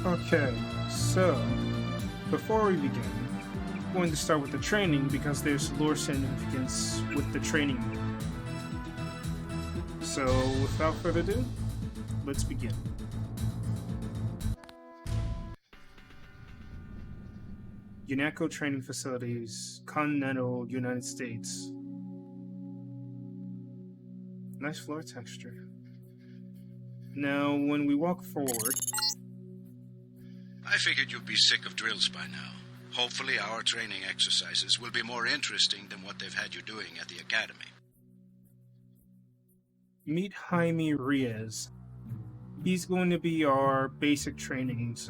Okay, so before we begin, I'm going to start with the training because there's lore significance with the training. So without further ado, let's begin. UNATCO Training Facilities, Continental United States. Nice floor texture. Now, when we walk forward... I figured you'd be sick of drills by now. Hopefully our training exercises will be more interesting than what they've had you doing at the academy. Meet Jaime Reyes. He's going to be our basic training's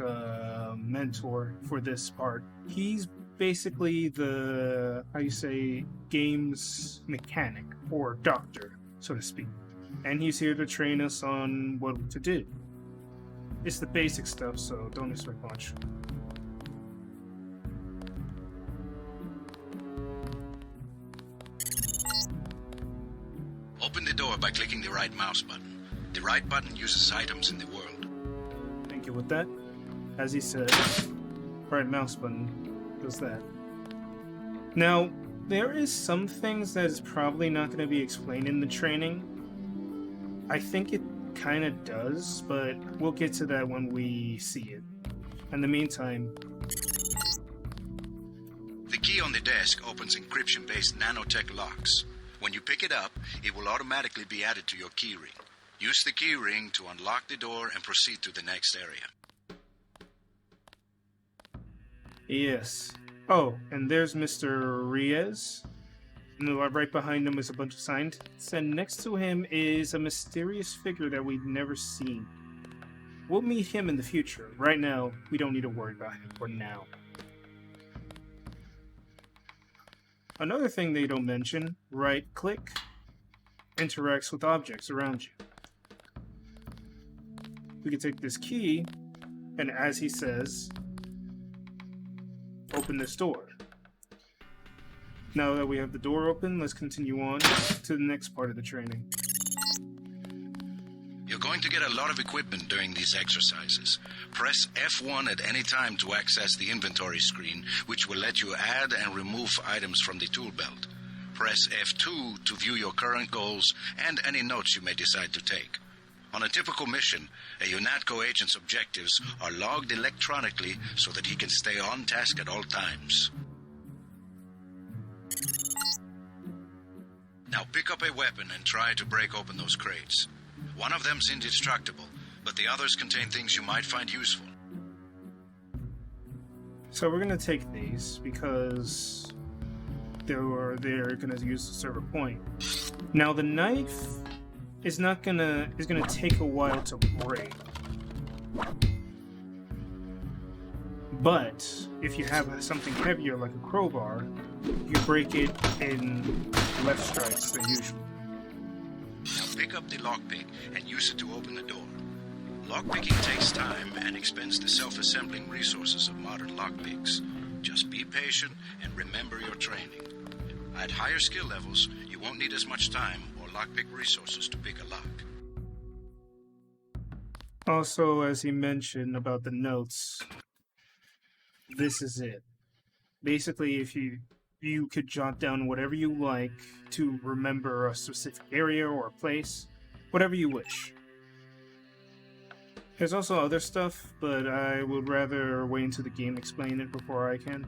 mentor for this part. He's basically the, games mechanic, or doctor, so to speak. And he's here to train us on what to do. It's the basic stuff, so don't expect much. Open the door by clicking the right mouse button. The right button uses items in the world. Thank you. With that, as he said, right mouse button does that. Now, there is some things that is probably not going to be explained in the training. I think it kind of does, but we'll get to that when we see it. In the meantime... The key on the desk opens encryption-based nanotech locks. When you pick it up, it will automatically be added to your keyring. Use the keyring to unlock the door and proceed to the next area. Yes. Oh, and there's Mr. Reyes. And right behind him is a bunch of scientists, and next to him is a mysterious figure that we've never seen. We'll meet him in the future. Right now, we don't need to worry about him for now. Another thing they don't mention, right-click, interacts with objects around you. We can take this key, and as he says, open this door. Now that we have the door open, let's continue on to the next part of the training. You're going to get a lot of equipment during these exercises. Press F1 at any time to access the inventory screen, which will let you add and remove items from the tool belt. Press F2 to view your current goals and any notes you may decide to take. On a typical mission, a UNATCO agent's objectives are logged electronically so that he can stay on task at all times. Now pick up a weapon and try to break open those crates. One of them's indestructible, but the others contain things you might find useful. So we're going to take these because they're going to use the server point. Now the knife is going to take a while to break. But if you have something heavier like a crowbar, you break it in left strikes than usual. Now pick up the lockpick and use it to open the door. Lockpicking takes time and expends the self-assembling resources of modern lockpicks. Just be patient and remember your training. At higher skill levels, you won't need as much time or lockpick resources to pick a lock. Also, as he mentioned about the notes, this is it. Basically, if you could jot down whatever you like to remember a specific area or a place, whatever you wish. There's also other stuff, but I would rather wait until the game explain it before I can.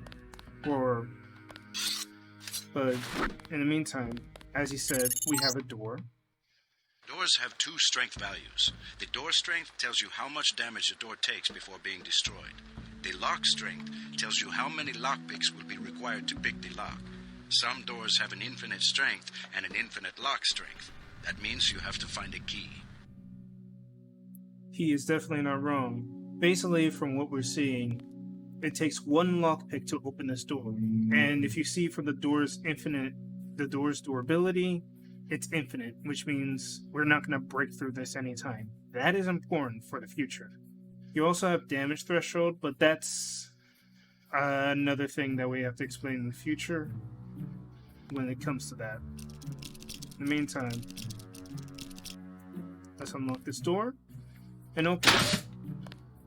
But in the meantime, as he said, we have a door. Doors have two strength values. The door strength tells you how much damage the door takes before being destroyed. The lock strength tells you how many lockpicks will be required to pick the lock. Some doors have an infinite strength and an infinite lock strength. That means you have to find a key. He is definitely not wrong. Basically, from what we're seeing, it takes one lockpick to open this door. And if you see from the door's durability, it's infinite, which means we're not going to break through this anytime. That is important for the future. You also have damage threshold, but that's another thing that we have to explain in the future when it comes to that. In the meantime, let's unlock this door and open it.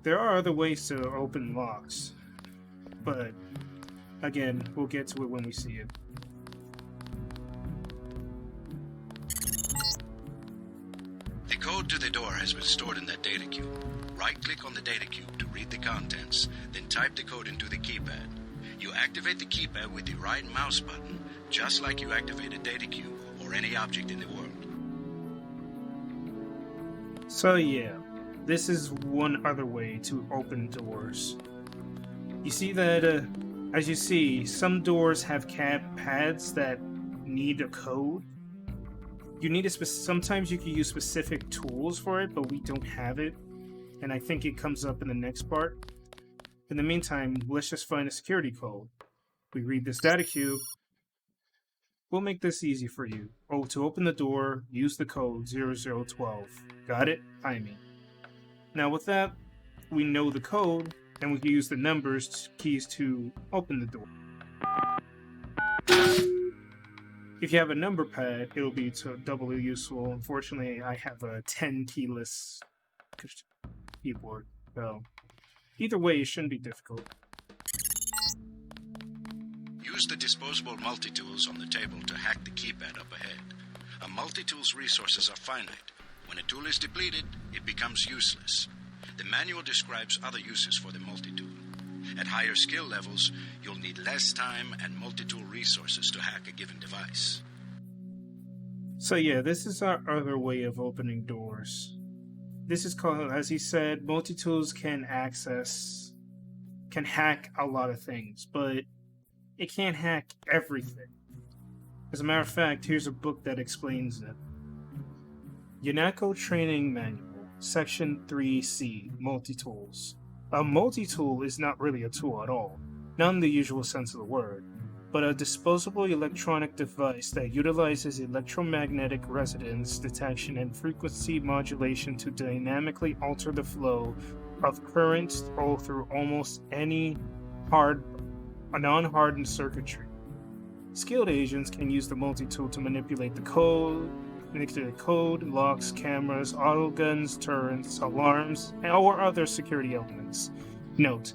There are other ways to open locks, but again, we'll get to it when we see it. The code to the door has been stored in that data cube. Right-click on the data cube to read the contents, then type the code into the keypad. You activate the keypad with the right mouse button, just like you activate a data cube or any object in the world. So yeah, this is one other way to open doors. You see that, as you see, some doors have pads that need a code. You need sometimes you can use specific tools for it, but we don't have it. And I think it comes up in the next part. In the meantime, let's just find a security code. We read this data cube. We'll make this easy for you. Oh, to open the door, use the code 0012. Got it? Timing. Now with that, we know the code, and we can use the numbers keys to open the door. If you have a number pad, it'll be doubly useful. Unfortunately, I have a 10 keyless keyboard, so either way, it shouldn't be difficult. Use the disposable multi-tools on the table to hack the keypad up ahead. A multi-tool's resources are finite. When a tool is depleted, it becomes useless. The manual describes other uses for the multi-tool. At higher skill levels, you'll need less time and multi-tool resources to hack a given device. So yeah, this is our other way of opening doors. This is called, as he said, multi-tools can hack a lot of things, but it can't hack everything. As a matter of fact, here's a book that explains it. UNACO Training Manual, Section 3C, Multi-Tools. A multi-tool is not really a tool at all, not in the usual sense of the word, but a disposable electronic device that utilizes electromagnetic resonance detection and frequency modulation to dynamically alter the flow of current through almost any non-hardened circuitry. Skilled agents can use the multi-tool to manipulate the code, locks, cameras, auto guns, turrets, alarms, or other security elements. Note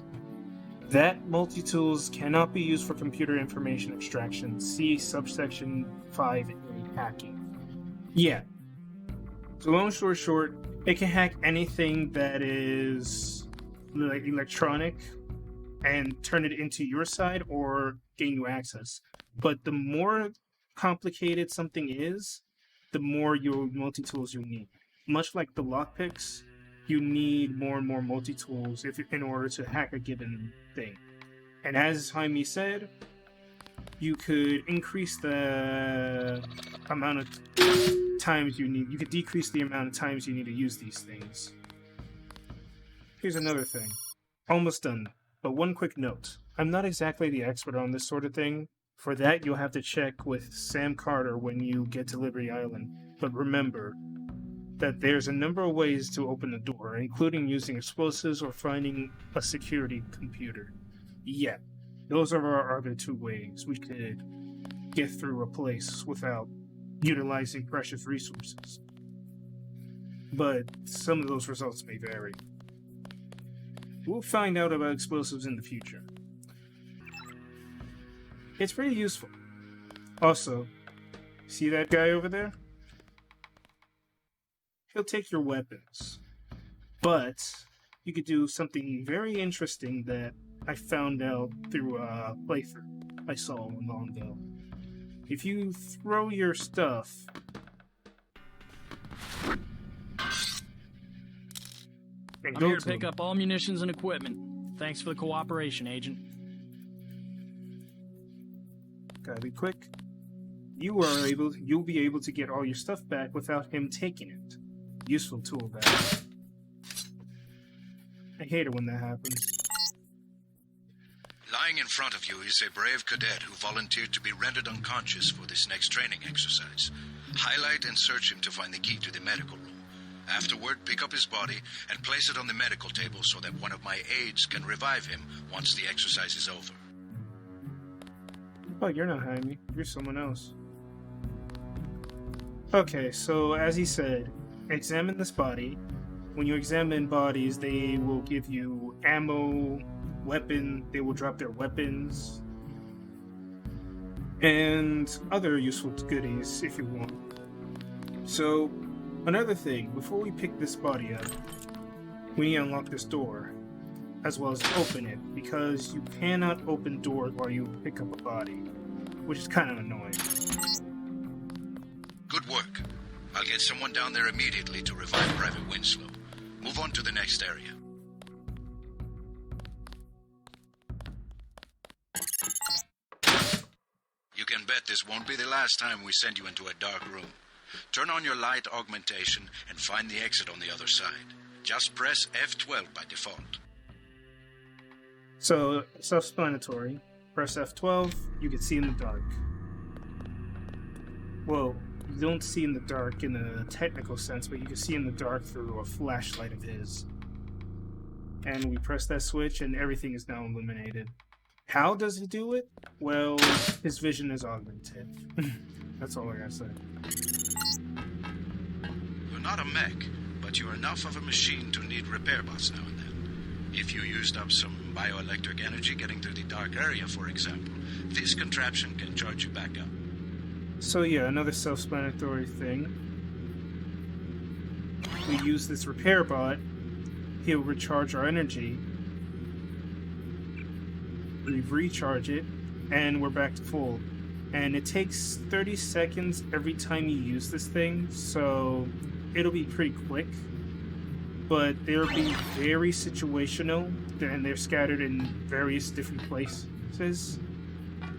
that multi-tools cannot be used for computer information extraction. See subsection 5A hacking. Yeah. So long story short, it can hack anything that is like electronic and turn it into your side or gain you access. But the more complicated something is, the more your multi-tools you need. Much like the lockpicks, you need more and more multi-tools in order to hack a given thing. And as Jaime said, you could increase the amount of times you need. You could decrease the amount of times you need to use these things. Here's another thing. Almost done. But one quick note. I'm not exactly the expert on this sort of thing. For that, you'll have to check with Sam Carter when you get to Liberty Island. But remember that there's a number of ways to open the door, including using explosives or finding a security computer. Yeah, those are our other two ways we could get through a place without utilizing precious resources. But some of those results may vary. We'll find out about explosives in the future. It's pretty useful. Also, see that guy over there? He'll take your weapons. But you could do something very interesting that I found out through a playthrough I saw long ago. If you throw your stuff... I'm here to pick up all munitions and equipment. Thanks for the cooperation, Agent. Gotta be quick. You'll be able to get all your stuff back without him taking it. Useful tool, that. I hate it when that happens. Lying in front of you is a brave cadet who volunteered to be rendered unconscious for this next training exercise. Highlight and search him to find the key to the medical room. Afterward, pick up his body and place it on the medical table so that one of my aides can revive him once the exercise is over. Oh, you're not Jaime. You're someone else. Okay, so as he said, examine this body, When you examine bodies, they will give you ammo, weapon, they will drop their weapons, and other useful goodies if you want. So, another thing, before we pick this body up, we need to unlock this door, as well as open it, because you cannot open doors while you pick up a body, which is kind of annoying. Good work. I'll get someone down there immediately to revive Private Winslow. Move on to the next area. You can bet this won't be the last time we send you into a dark room. Turn on your light augmentation and find the exit on the other side. Just press F12 by default. So, self-explanatory. Press F12, you can see in the dark. Well, you don't see in the dark in a technical sense, but you can see in the dark through a flashlight of his. And we press that switch and everything is now illuminated. How does he do it? Well, his vision is augmented. That's all I gotta say. You're not a mech, but you're enough of a machine to need repair bots now and then. If you used up some bioelectric energy getting through the dark area, for example, this contraption can charge you back up. So yeah, another self-explanatory thing. We use this repair bot, he'll recharge our energy. We recharge it, and we're back to full. And it takes 30 seconds every time you use this thing, so it'll be pretty quick. But they'll be very situational, and they're scattered in various different places.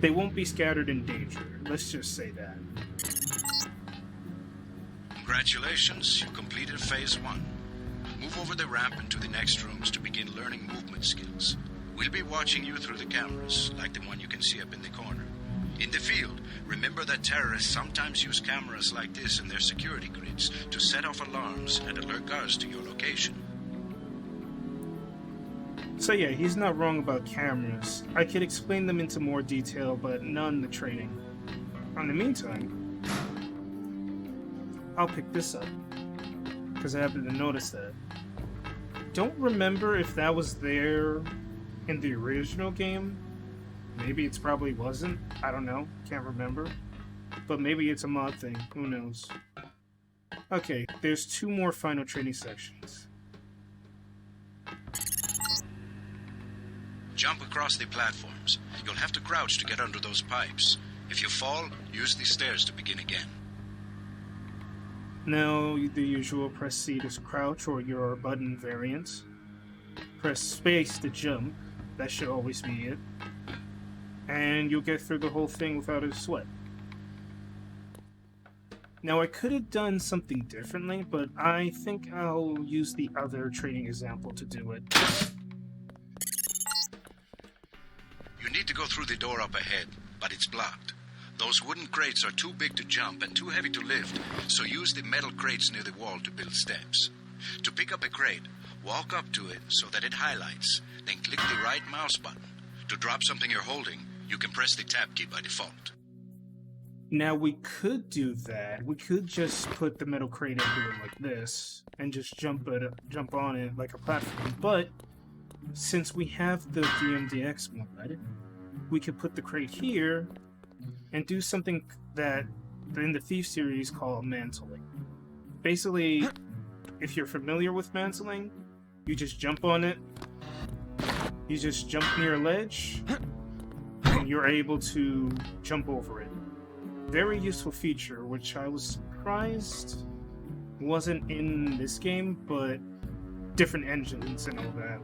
They won't be scattered in danger, let's just say that. Congratulations, you completed Phase 1. Move over the ramp into the next rooms to begin learning movement skills. We'll be watching you through the cameras, like the one you can see up in the corner. In the field, remember that terrorists sometimes use cameras like this in their security grids to set off alarms and alert guards to your location. So yeah, he's not wrong about cameras. I could explain them into more detail, but none in the training. In the meantime, I'll pick this up, because I happened to notice that. Don't remember if that was there in the original game. Maybe it's probably wasn't. I don't know. Can't remember. But maybe it's a mod thing. Who knows? Okay, there's 2 more final training sections. Jump across the platforms. You'll have to crouch to get under those pipes. If you fall, use the stairs to begin again. Now, the usual, press C to crouch or your button variant. Press space to jump. That should always be it. And you'll get through the whole thing without a sweat. Now, I could have done something differently, but I think I'll use the other training example to do it. You need to go through the door up ahead, but it's blocked. Those wooden crates are too big to jump and too heavy to lift, so use the metal crates near the wall to build steps. To pick up a crate, walk up to it so that it highlights, then click the right mouse button. To drop something you're holding, you can press the tab key by default. Now, we could do that. We could just put the metal crate into it like this, and just jump on it like a platform, but since we have the GMDX mod, we could put the crate here and do something that in the Thief series called mantling. Basically, if you're familiar with mantling, you just jump on it, you just jump near a ledge, and you're able to jump over it. Very useful feature, which I was surprised wasn't in this game, but different engines and all that.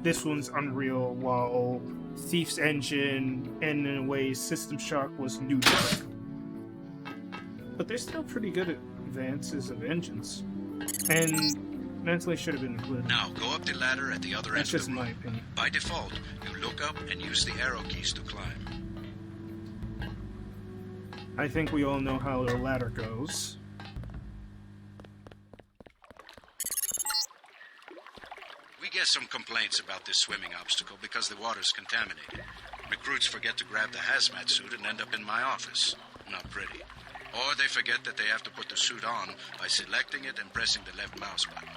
This one's Unreal, while Thief's engine, and in a way, System Shock was New Dark. But they're still pretty good advances of engines, and mentally should have been included. Now, go up the ladder at the other end of the room. That's just my opinion. By default, you look up and use the arrow keys to climb. I think we all know how the ladder goes. We get some complaints about this swimming obstacle because the water's contaminated. Recruits forget to grab the hazmat suit and end up in my office. Not pretty. Or they forget that they have to put the suit on by selecting it and pressing the left mouse button.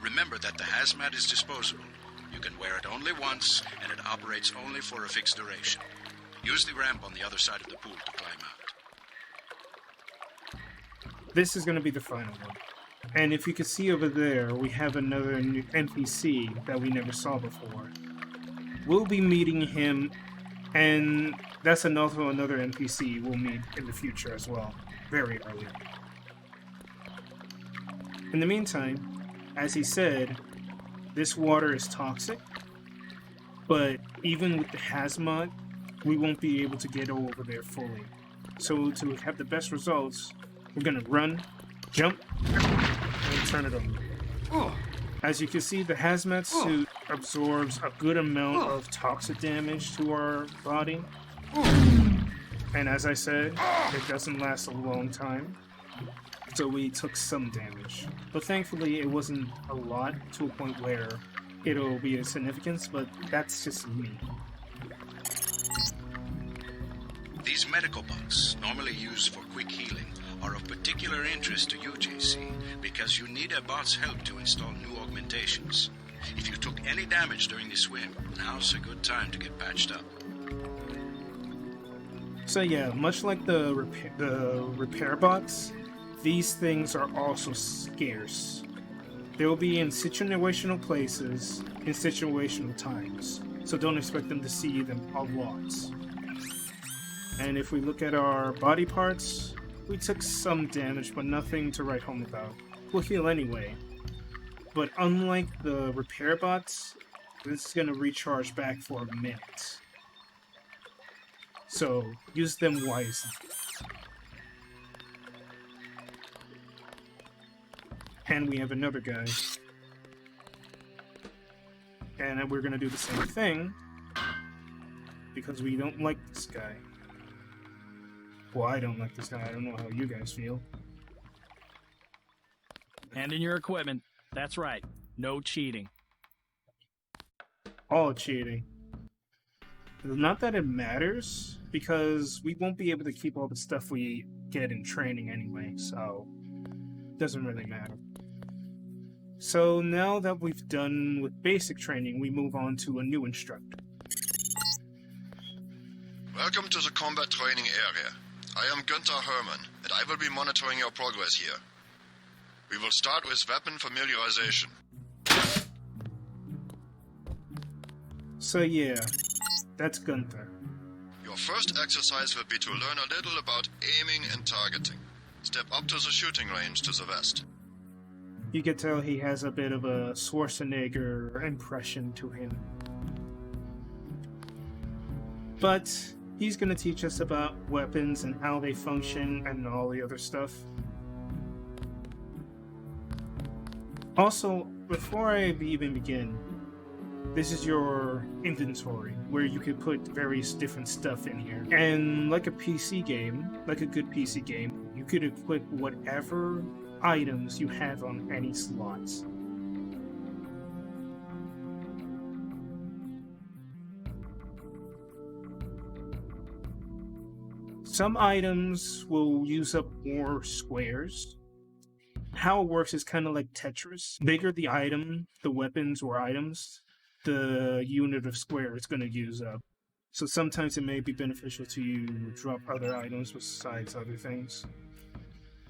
Remember that the hazmat is disposable. You can wear it only once, and it operates only for a fixed duration. Use the ramp on the other side of the pool to climb out. This is going to be the final one. And if you can see over there, we have another new NPC that we never saw before. We'll be meeting him, and that's another NPC we'll meet in the future as well, very early. In the meantime, as he said, this water is toxic, but even with the hazmat, we won't be able to get over there fully. So to have the best results, we're gonna run, jump, and turn it on. As you can see, the hazmat suit absorbs a good amount of toxic damage to our body. And as I said, it doesn't last a long time. So we took some damage. But thankfully, it wasn't a lot to a point where it'll be of significance, but that's just me. These medical bots, normally used for quick healing, are of particular interest to you, JC, because you need a bot's help to install new augmentations. If you took any damage during the swim, now's a good time to get patched up. So yeah, much like the repair bots, these things are also scarce. They will be in situational places, in situational times, so don't expect them to see them a lot. And if we look at our body parts, we took some damage, but nothing to write home about. We'll heal anyway. But unlike the repair bots, this is going to recharge back for a minute. So, use them wisely. And we have another guy. And we're going to do the same thing, because we don't like this guy. Well, I don't like this guy. I don't know how you guys feel. Hand in your equipment. That's right. No cheating. All cheating. Not that it matters, because we won't be able to keep all the stuff we get in training anyway, so it doesn't really matter. So now that we've done with basic training, we move on to a new instructor. Welcome to the combat training area. I am Günther Hermann, and I will be monitoring your progress here. We will start with weapon familiarization. So yeah, that's Günther. Your first exercise will be to learn a little about aiming and targeting. Step up to the shooting range to the west. You can tell he has a bit of a Schwarzenegger impression to him. But he's going to teach us about weapons and how they function and all the other stuff. Also, before I even begin, this is your inventory, where you could put various different stuff in here. And like a PC game, like a good PC game, you could equip whatever items you have on any slots. Some items will use up more squares. How it works is kind of like Tetris. Bigger the item, the weapons or items, the unit of square it's going to use up. So sometimes it may be beneficial to you drop other items besides other things.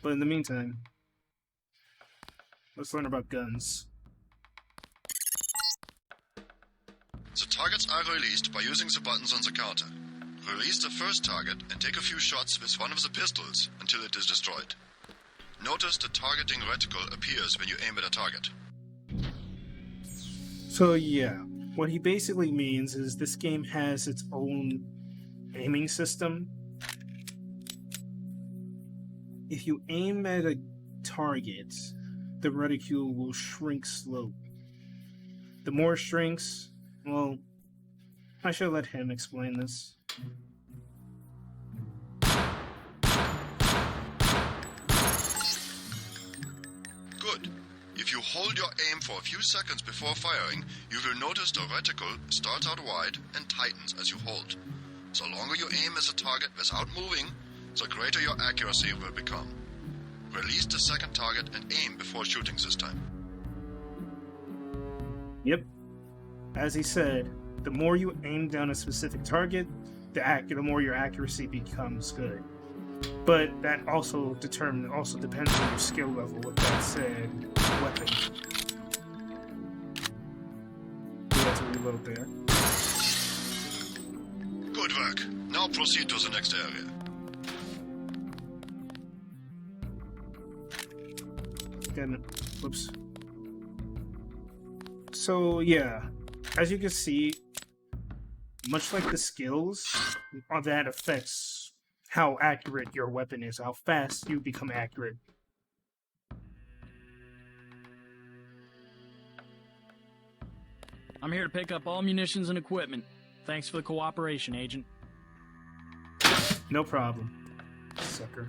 But in the meantime, let's learn about guns. The targets are released by using the buttons on the counter. Release the first target and take a few shots with one of the pistols until it is destroyed. Notice the targeting reticle appears when you aim at a target. So yeah, what he basically means is this game has its own aiming system. If you aim at a target, the reticule will shrink slowly. The more it shrinks, well, I should let him explain this. Good. If you hold your aim for a few seconds before firing, you will notice the reticle starts out wide and tightens as you hold. The longer you aim at a target without moving, the greater your accuracy will become. Release the second target and aim before shooting this time. Yep. As he said, the more you aim down a specific target, the more your accuracy becomes good. But that also depends on your skill level. With that said, weapon. We have to reload there. Good work. Now proceed to the next area. Then, whoops. So yeah, as you can see, much like the skills, that affects how accurate your weapon is, how fast you become accurate. I'm here to pick up all munitions and equipment. Thanks for the cooperation, Agent. No problem, sucker.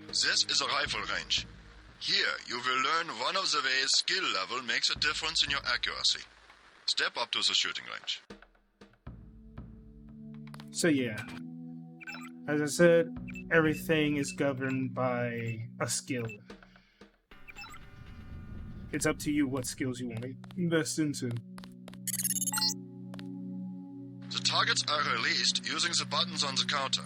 This is a rifle range. Here, you will learn one of the ways skill level makes a difference in your accuracy. Step up to the shooting range. So yeah, as I said, everything is governed by a skill. It's up to you what skills you want to invest into. The targets are released using the buttons on the counter.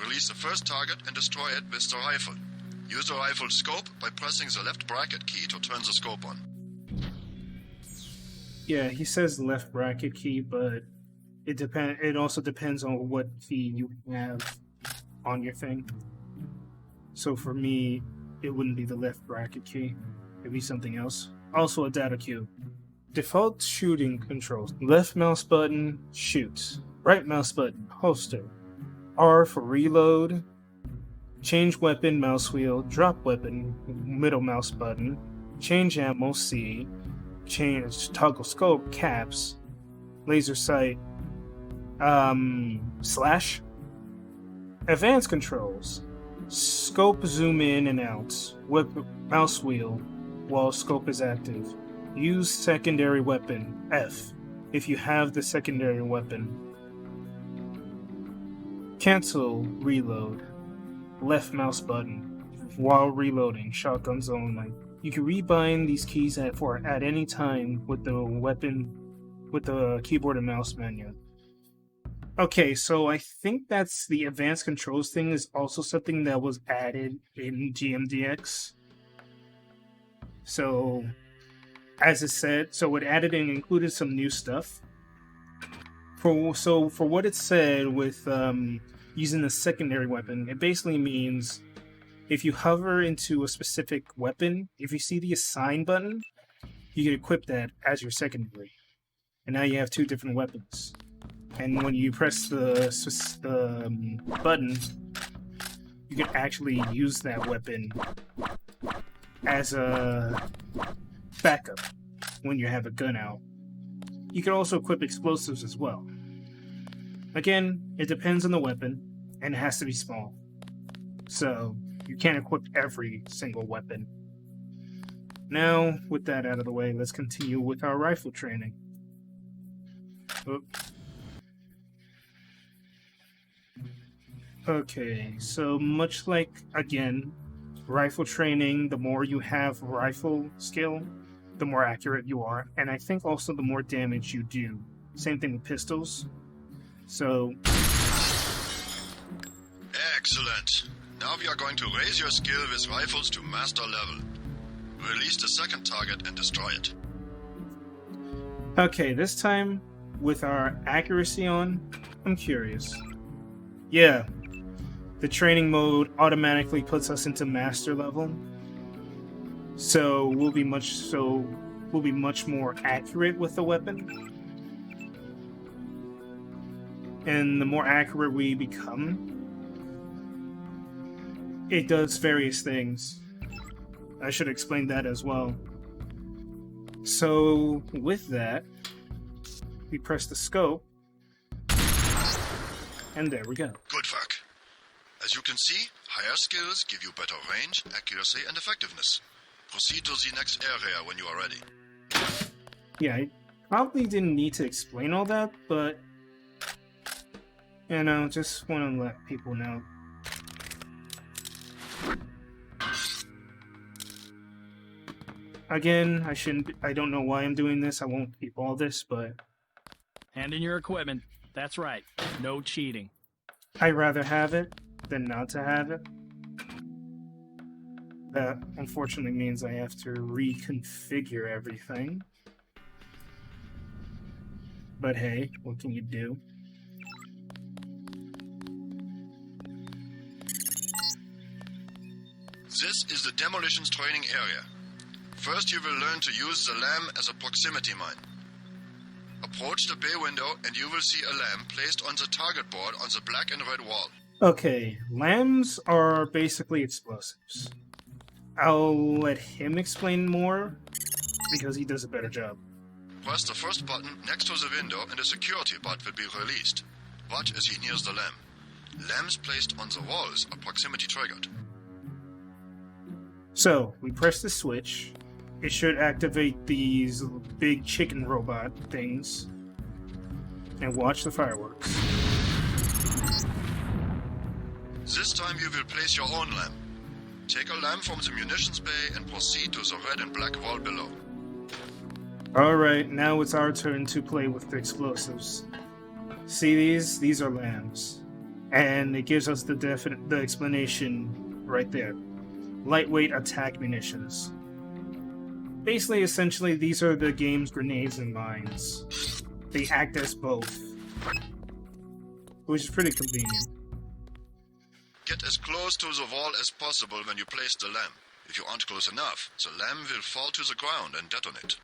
Release the first target and destroy it with the rifle. Use the rifle scope by pressing the left bracket key to turn the scope on. Yeah, he says left bracket key, but it also depends on what key you have on your thing. So for me, it wouldn't be the left bracket key. It'd be something else. Also a data cube. Default shooting controls. Left mouse button, shoots. Right mouse button, holster. R for reload. Change weapon, mouse wheel. Drop weapon, middle mouse button. Change ammo, C. Change toggle scope, caps. Laser sight, slash. Advanced controls. Scope zoom in and out. Mouse wheel while scope is active. Use secondary weapon, F, if you have the secondary weapon. Cancel reload, left mouse button, while reloading, shotguns only. You can rebind these keys at any time with the keyboard and mouse menu. Okay, so I think that's the advanced controls thing is also something that was added in GMDX. So, as it said, it added and included some new stuff. For what it said with using the secondary weapon, it basically means if you hover into a specific weapon, if you see the assign button, you can equip that as your secondary. And now you have two different weapons. And when you press the button, you can actually use that weapon as a backup when you have a gun out. You can also equip explosives as well. Again, it depends on the weapon, and it has to be small. So, you can't equip every single weapon. Now, with that out of the way, let's continue with our rifle training. Okay, so much like, again, rifle training, the more you have rifle skill, the more accurate you are, and I think also the more damage you do. Same thing with pistols. So... Excellent. Now we are going to raise your skill with rifles to master level. Release the second target and destroy it. Okay, this time, with our accuracy on, I'm curious. Yeah, the training mode automatically puts us into master level. So we'll be much more accurate with the weapon. And the more accurate we become, it does various things. I should explain that as well. So with that, we press the scope, and there we go. Good work. As you can see, higher skills give you better range, accuracy, and effectiveness. Proceed to the next area when you are ready. Yeah, I probably didn't need to explain all that, but You know, just want to let people know. Again, I don't know why I'm doing this. I won't keep all this, but... Hand in your equipment. That's right. No cheating. I'd rather have it than not to have it. That unfortunately means I have to reconfigure everything. But hey, what can you do? This is the demolitions training area. First you will learn to use the lamb as a proximity mine. Approach the bay window and you will see a lamb placed on the target board on the black and red wall. Okay, lambs are basically explosives. I'll let him explain more, because he does a better job. Press the first button next to the window and a security bot will be released. Watch as he nears the lamb. Lambs placed on the walls are proximity triggered. So, we press the switch. It should activate these big chicken robot things. And watch the fireworks. This time you will place your own lamb. Take a lamb from the munitions bay and proceed to the red and black wall below. Alright, now it's our turn to play with the explosives. See these? These are lambs. And it gives us the explanation right there. Lightweight attack munitions. Basically, essentially, these are the game's grenades and mines. They act as both. Which is pretty convenient. Get as close to the wall as possible when you place the lamb. If you aren't close enough, the lamb will fall to the ground and detonate.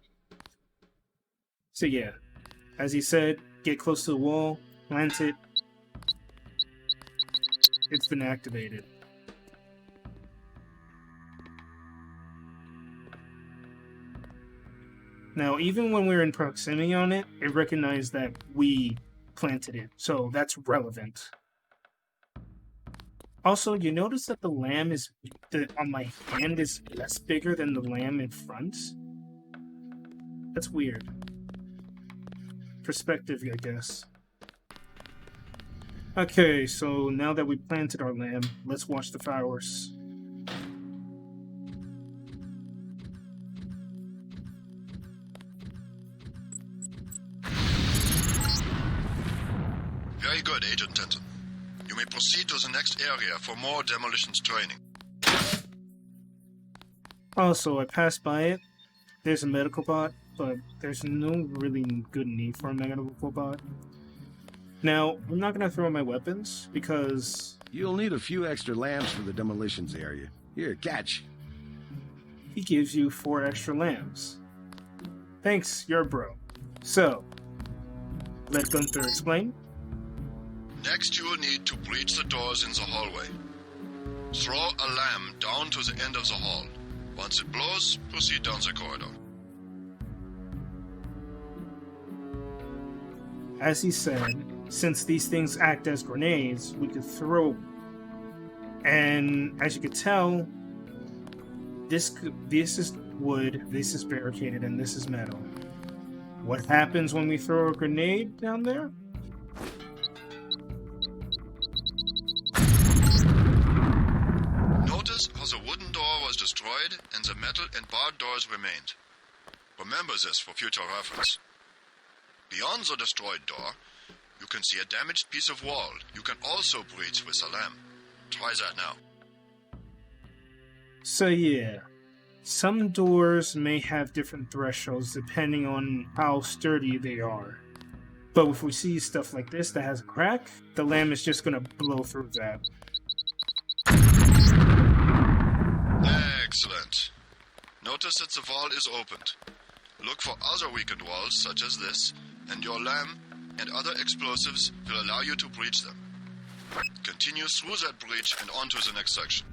So yeah, as he said, get close to the wall, plant it. It's been activated. Now, even when we're in proximity on it, it recognized that we planted it, so that's relevant. Also, you notice that the lamb on my hand is less bigger than the lamb in front? That's weird. Perspective, I guess. Okay, so now that we planted our lamb, let's watch the fireworks. Very good, Agent Denton. You may proceed to the next area for more demolitions training. Also, I passed by it. There's a medical bot, but there's no really good need for a medical bot. Now, I'm not going to throw my weapons, because... You'll need a few extra lambs for the demolitions area. Here, catch. He gives you 4 extra lambs. Thanks, you're a bro. So, let Gunther explain. Next, you will need to breach the doors in the hallway. Throw a lamb down to the end of the hall. Once it blows, proceed down the corridor. As he said, since these things act as grenades, we could throw. And as you could tell, this is wood, this is barricaded, and this is metal. What happens when we throw a grenade down there? Notice how the wooden door was destroyed and the metal and barred doors remained. Remember this for future reference. Beyond the destroyed door, you can see a damaged piece of wall you can also breach with a lamb. Try that now. So yeah, some doors may have different thresholds depending on how sturdy they are. But if we see stuff like this that has a crack, the lamb is just gonna blow through that. Excellent. Notice that the wall is opened. Look for other weakened walls such as this, and your lamb and other explosives will allow you to breach them. Continue through that breach and on to the next section.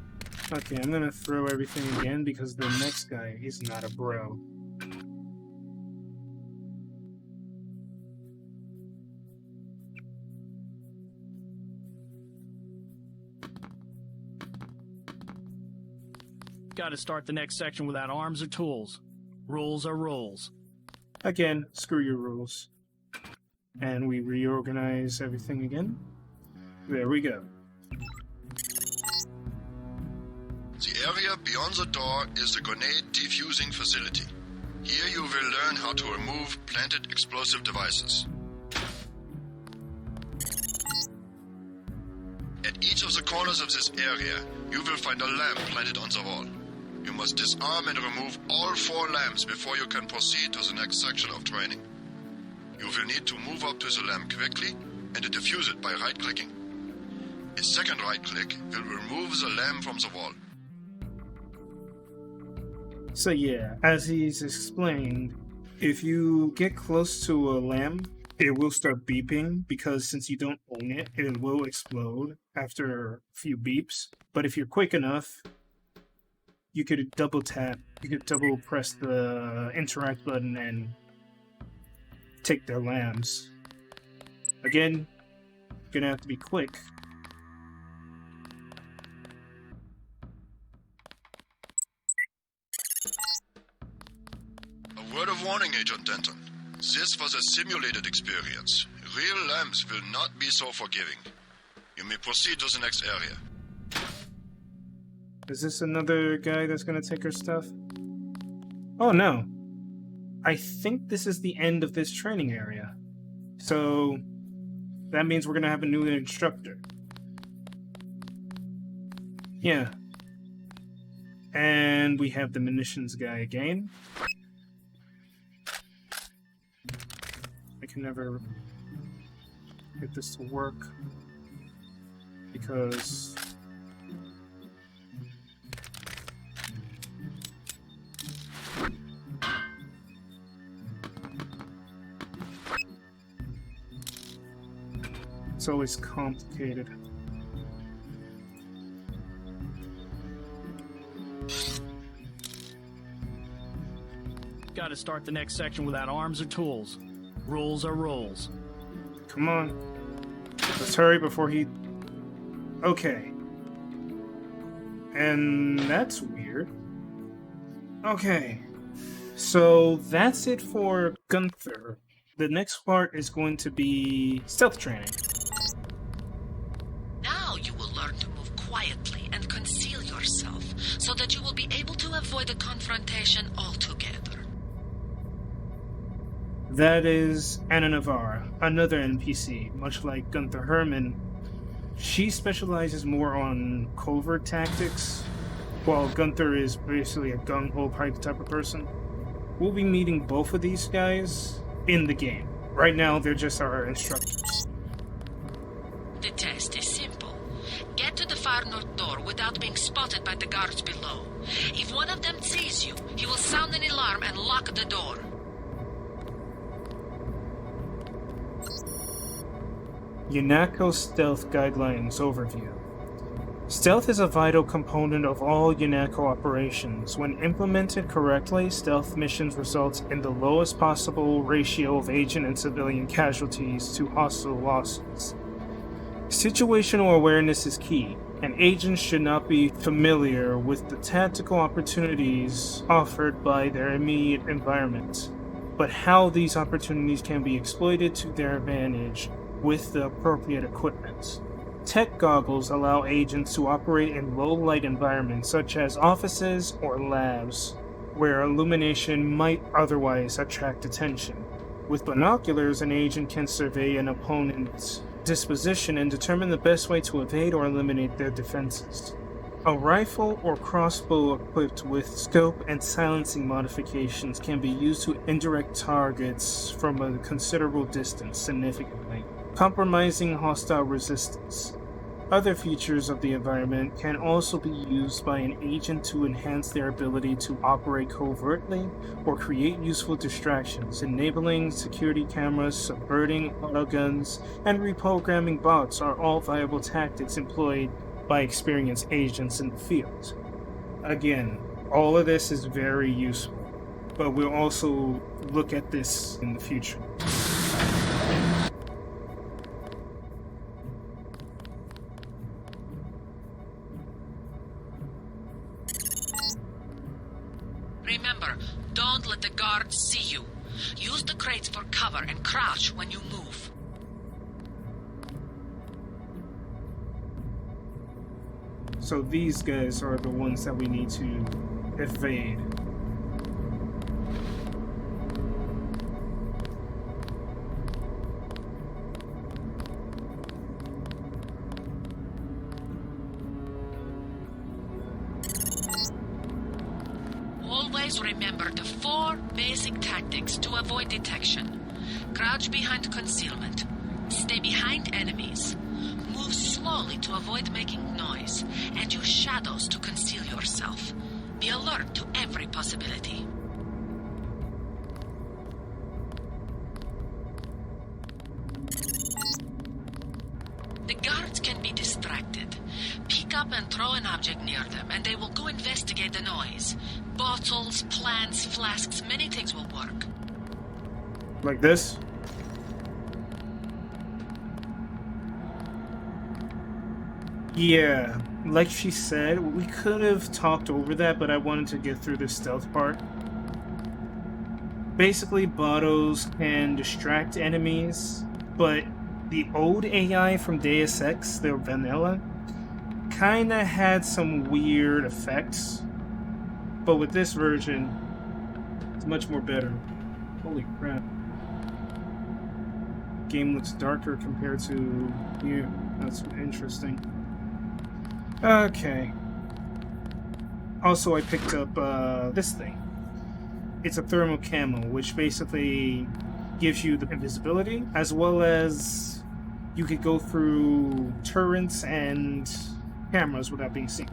Okay, I'm gonna throw everything again because the next guy is not a bro. Gotta start the next section without arms or tools. Rules are rules. Again, screw your rules. And we reorganize everything again. There we go. The area beyond the door is the grenade defusing facility. Here you will learn how to remove planted explosive devices. At each of the corners of this area, you will find a lamp planted on the wall. You must disarm and remove all 4 lamps before you can proceed to the next section of training. You will need to move up to the lamp quickly and defuse it by right-clicking. A second right-click will remove the lamp from the wall. So yeah, as he's explained, if you get close to a lamp, it will start beeping because since you don't own it, it will explode after a few beeps. But if you're quick enough, you could double press the interact button and take their lamps. Again, gonna have to be quick. A word of warning, Agent Denton. This was a simulated experience. Real lamps will not be so forgiving. You may proceed to the next area. Is this another guy that's gonna take her stuff? Oh no. I think this is the end of this training area. So that means we're gonna have a new instructor. Yeah. And we have the munitions guy again. I can never get this to work because it's always complicated. Gotta start the next section without arms or tools. Rules are rules. Come on. Let's hurry before he... Okay. And that's weird. Okay. So that's it for Gunther. The next part is going to be stealth training. Now you will learn to move quietly and conceal yourself so that you will be able to avoid a confrontation altogether. That is Anna Navarre, another NPC. Much like Gunther Herman, she specializes more on covert tactics, while Gunther is basically a gung-ho type of person. We'll be meeting both of these guys in the game. Right now, they're just our instructors. The test is simple. Get to the far north door without being spotted by the guards below. If one of them sees you, he will sound an alarm and lock the door. UNATCO Stealth Guidelines Overview. Stealth is a vital component of all UNATCO operations. When implemented correctly, stealth missions result in the lowest possible ratio of agent and civilian casualties to hostile losses. Situational awareness is key, and agents should not be familiar with the tactical opportunities offered by their immediate environment, but how these opportunities can be exploited to their advantage with the appropriate equipment. Tech goggles allow agents to operate in low-light environments such as offices or labs, where illumination might otherwise attract attention. With binoculars, an agent can survey an opponent's disposition and determine the best way to evade or eliminate their defenses. A rifle or crossbow equipped with scope and silencing modifications can be used to indirect targets from a considerable distance significantly, compromising hostile resistance. Other features of the environment can also be used by an agent to enhance their ability to operate covertly or create useful distractions. Enabling security cameras, subverting autoguns, and reprogramming bots are all viable tactics employed by experienced agents in the field. Again, all of this is very useful, but we'll also look at this in the future. Remember, don't let the guards see you. Use the crates for cover and crouch when you move. So these guys are the ones that we need to evade. Always remember the 4 basic tactics to avoid detection. Crouch behind concealment. Stay behind enemies. Move slowly to avoid making noise. And use shadows to conceal yourself. Be alert to every possibility. The guards can be distracted. Pick up and throw an object near them, and they will go investigate the noise. Bottles, plants, flasks, many things will work. Like this? Yeah, like she said, we could have talked over that, but I wanted to get through the stealth part. Basically, bottles can distract enemies, but the old AI from Deus Ex, the vanilla, kinda had some weird effects. But with this version, it's much more better. Holy crap. Game looks darker compared to here. That's interesting. Okay. Also, I picked up this thing. It's a thermal camo, which basically gives you the invisibility, as well as you could go through turrets and cameras without being seen.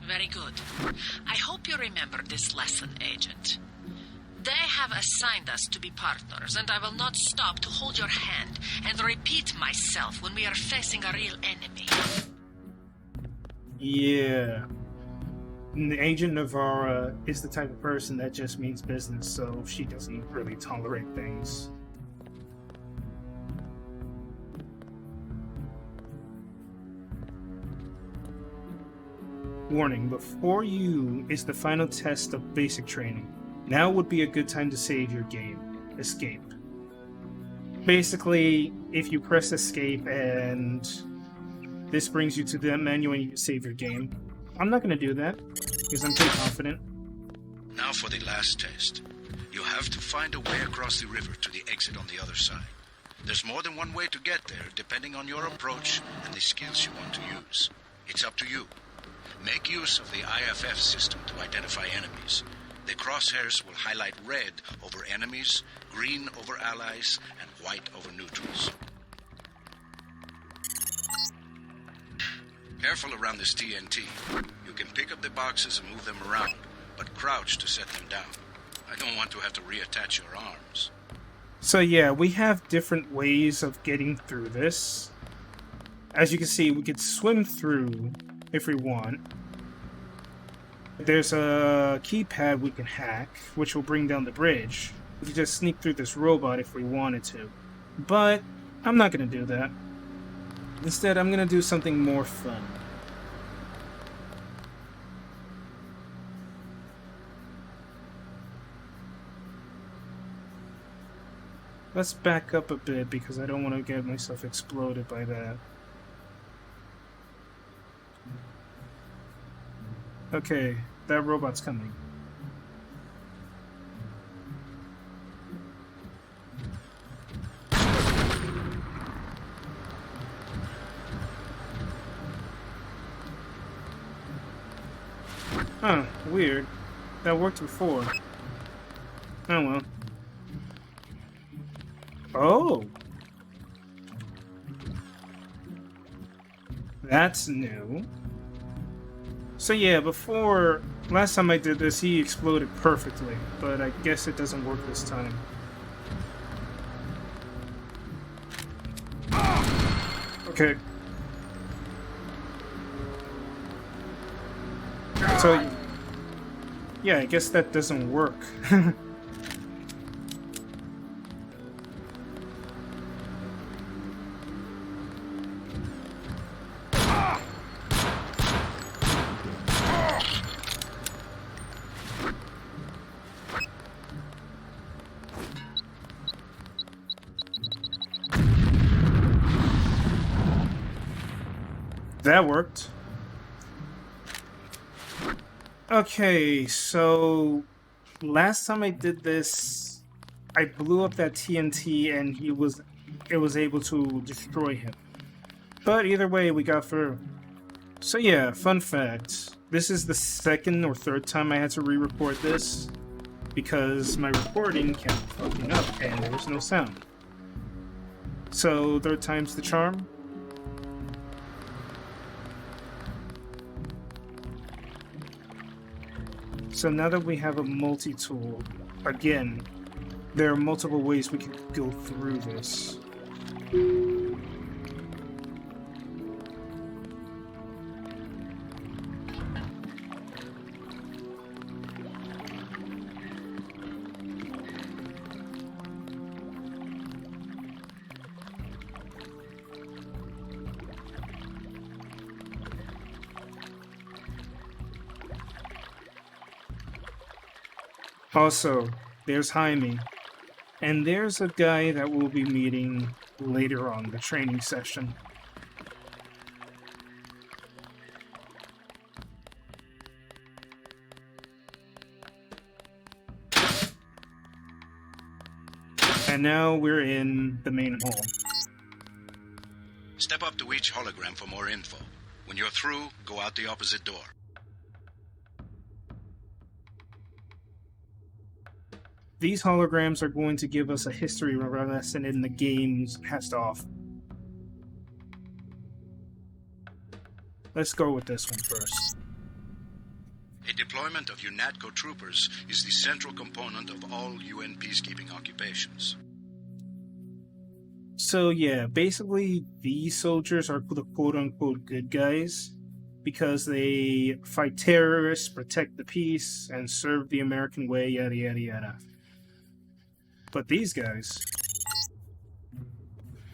Very good. I hope you remember this lesson, Agent. They have assigned us to be partners, and I will not stop to hold your hand and repeat myself when we are facing a real enemy. Yeah. And Agent Navarra is the type of person that just means business, so she doesn't really tolerate things. Warning, before you is the final test of basic training. Now would be a good time to save your game. Escape. Basically, if you press escape and this brings you to the menu and you save your game. I'm not going to do that, because I'm pretty confident. Now for the last test. You have to find a way across the river to the exit on the other side. There's more than one way to get there, depending on your approach and the skills you want to use. It's up to you. Make use of the IFF system to identify enemies. The crosshairs will highlight red over enemies, green over allies, and white over neutrals. Careful around this TNT. You can pick up the boxes and move them around, but crouch to set them down. I don't want to have to reattach your arms. So yeah, we have different ways of getting through this. As you can see, we could swim through if we want. There's a keypad we can hack, which will bring down the bridge. We could just sneak through this robot if we wanted to. But I'm not going to do that. Instead, I'm going to do something more fun. Let's back up a bit because I don't want to get myself exploded by that. Okay, that robot's coming. Huh, weird. That worked before. Oh well. Oh! That's new. So yeah, before, last time I did this, he exploded perfectly, but I guess it doesn't work this time. Okay. So, yeah, I guess that doesn't work. That worked. Okay, so last time I did this, I blew up that TNT and it was able to destroy him. But either way, we got through. So yeah, fun fact. This is the second or third time I had to re-record this because my recording kept fucking up and there was no sound. So third time's the charm. So now that we have a multi-tool, again, there are multiple ways we can go through this. Also, there's Jaime, and there's a guy that we'll be meeting later on the training session. And now we're in the main hall. Step up to each hologram for more info. When you're through, go out the opposite door. These holograms are going to give us a history lesson in the game's past off. Let's go with this one first. A deployment of UNATCO troopers is the central component of all UN peacekeeping occupations. So yeah, basically these soldiers are the quote-unquote good guys because they fight terrorists, protect the peace, and serve the American way, yada yada yada. But these guys...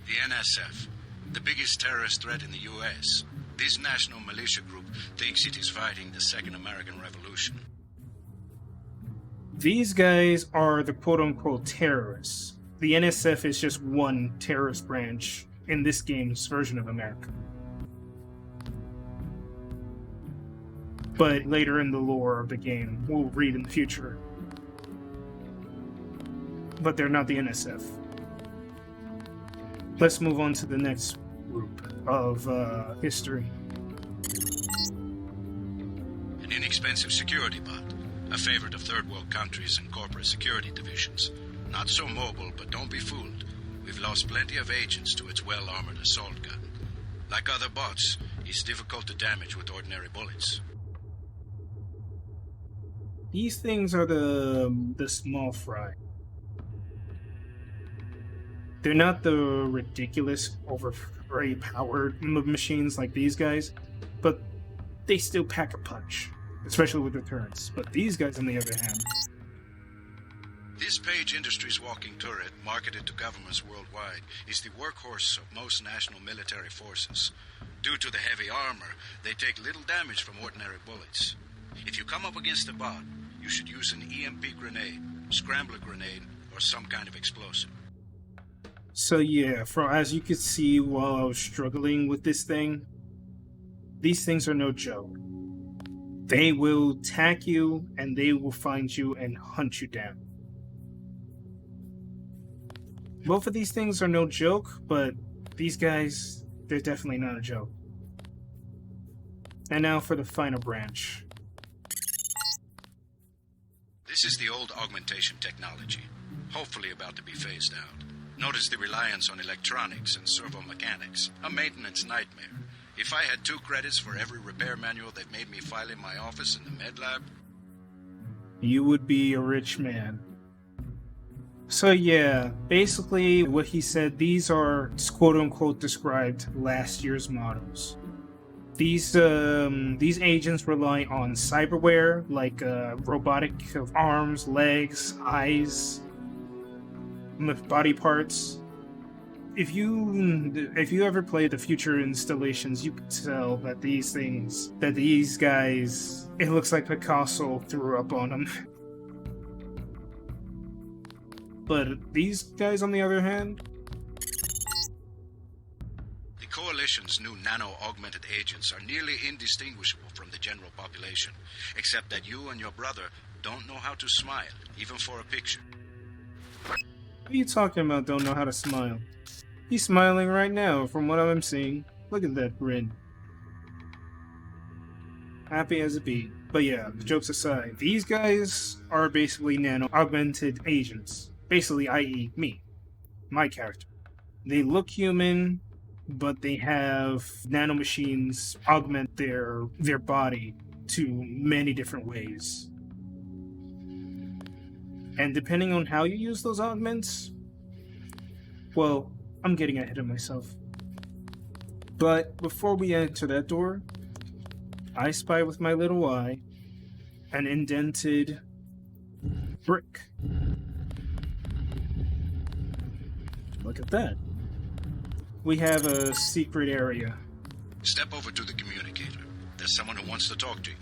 The NSF, the biggest terrorist threat in the US. This national militia group thinks it is fighting the Second American Revolution. These guys are the quote-unquote terrorists. The NSF is just one terrorist branch in this game's version of America. But later in the lore of the game, we'll read in the future. But they're not the NSF. Let's move on to the next group of history. An inexpensive security bot, a favorite of third world countries and corporate security divisions. Not so mobile, but don't be fooled. We've lost plenty of agents to its well-armored assault gun. Like other bots, it's difficult to damage with ordinary bullets. These things are the small fry. They're not the ridiculous, very powered machines like these guys, but they still pack a punch, especially with their turrets. But these guys, on the other hand... This Page Industries walking turret, marketed to governments worldwide, is the workhorse of most national military forces. Due to the heavy armor, they take little damage from ordinary bullets. If you come up against a bot, you should use an EMP grenade, scrambler grenade, or some kind of explosive. So yeah, as you could see while I was struggling with this thing, these things are no joke. They will attack you, and they will find you and hunt you down. Both of these things are no joke, but these guys, they're definitely not a joke. And now for the final branch. This is the old augmentation technology, hopefully about to be phased out. Notice the reliance on electronics and servo mechanics, a maintenance nightmare. If I had 2 credits for every repair manual that made me file in my office in the med lab, you would be a rich man. So yeah, basically what he said, these are quote-unquote described last year's models. These agents rely on cyberware, like robotic arms, legs, eyes, body parts. If you ever play the future installations, you can tell that these guys, it looks like Picasso threw up on them. But these guys, on the other hand, the Demolition's new nano-augmented agents are nearly indistinguishable from the general population, except that you and your brother don't know how to smile, even for a picture. What are you talking about, don't know how to smile? He's smiling right now, from what I'm seeing. Look at that grin. Happy as a bee. But yeah, jokes aside, these guys are basically nano-augmented agents. Basically, i.e. me. My character. They look human, but they have nanomachines augment their body to many different ways. And depending on how you use those augments, well, I'm getting ahead of myself. But before we enter that door, I spy with my little eye an indented brick. Look at that. We have a secret area. Step over to the communicator. There's someone who wants to talk to you.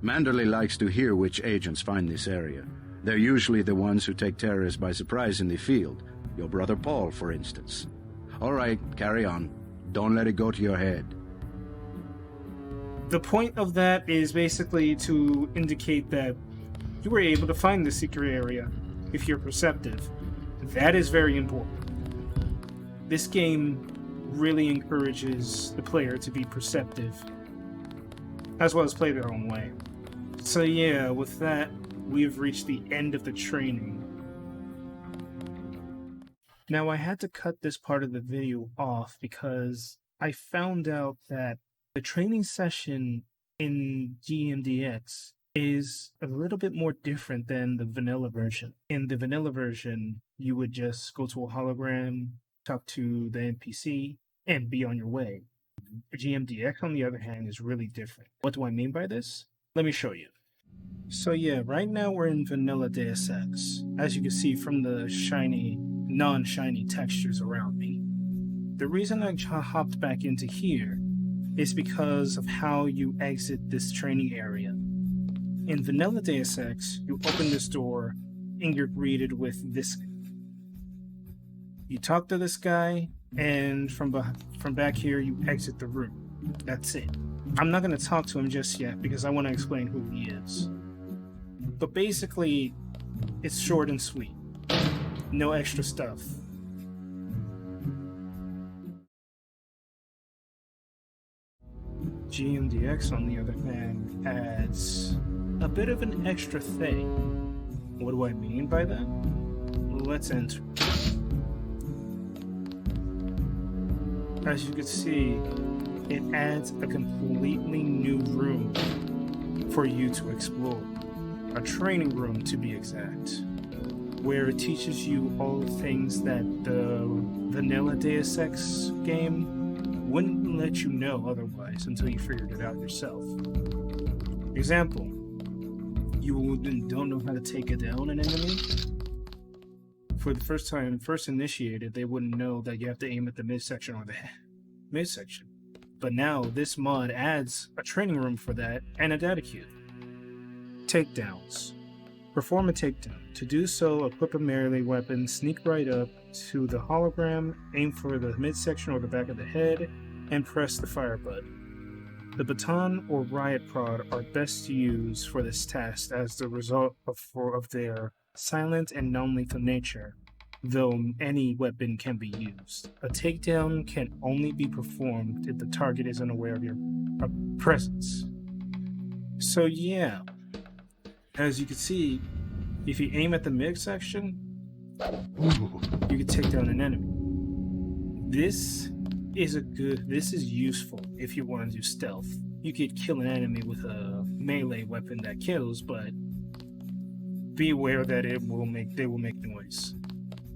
Manderley likes to hear which agents find this area. They're usually the ones who take terrorists by surprise in the field. Your brother Paul, for instance. All right, carry on. Don't let it go to your head. The point of that is basically to indicate that you were able to find the secret area if you're perceptive. That is very important. This game really encourages the player to be perceptive, as well as play their own way. So yeah, with that, we've reached the end of the training. Now, I had to cut this part of the video off because I found out that the training session in GMDX is a little bit more different than the vanilla version. In the vanilla version, you would just go to a hologram, talk to the NPC, and be on your way. GMDX, on the other hand, is really different. What do I mean by this? Let me show you. So yeah, right now we're in vanilla Deus Ex, as you can see from the shiny, non-shiny textures around me. The reason I hopped back into here is because of how you exit this training area. In vanilla Deus Ex, you open this door and you're greeted with this. You talk to this guy, and from back here, you exit the room. That's it. I'm not going to talk to him just yet because I want to explain who he is. But basically, it's short and sweet. No extra stuff. GMDX, on the other hand, adds a bit of an extra thing. What do I mean by that? Well, let's enter. As you can see, it adds a completely new room for you to explore. A training room, to be exact, where it teaches you all the things that the vanilla Deus Ex game wouldn't let you know otherwise until you figured it out yourself. Example, you don't know how to take down an enemy. For the first time, first initiated, they wouldn't know that you have to aim at the midsection or the midsection. But now this mod adds a training room for that and a data cube. Takedowns. Perform a takedown. To do so, equip a melee weapon, sneak right up to the hologram, aim for the midsection or the back of the head, and press the fire button. The baton or riot prod are best to use for this task as the result of their silent and non-lethal nature, though any weapon can be used. A takedown can only be performed if the target is unaware of your presence. So yeah, as you can see, if you aim at the midsection, you can take down an enemy. This is useful if you want to do stealth. You could kill an enemy with a melee weapon that kills, but be aware that they will make noise.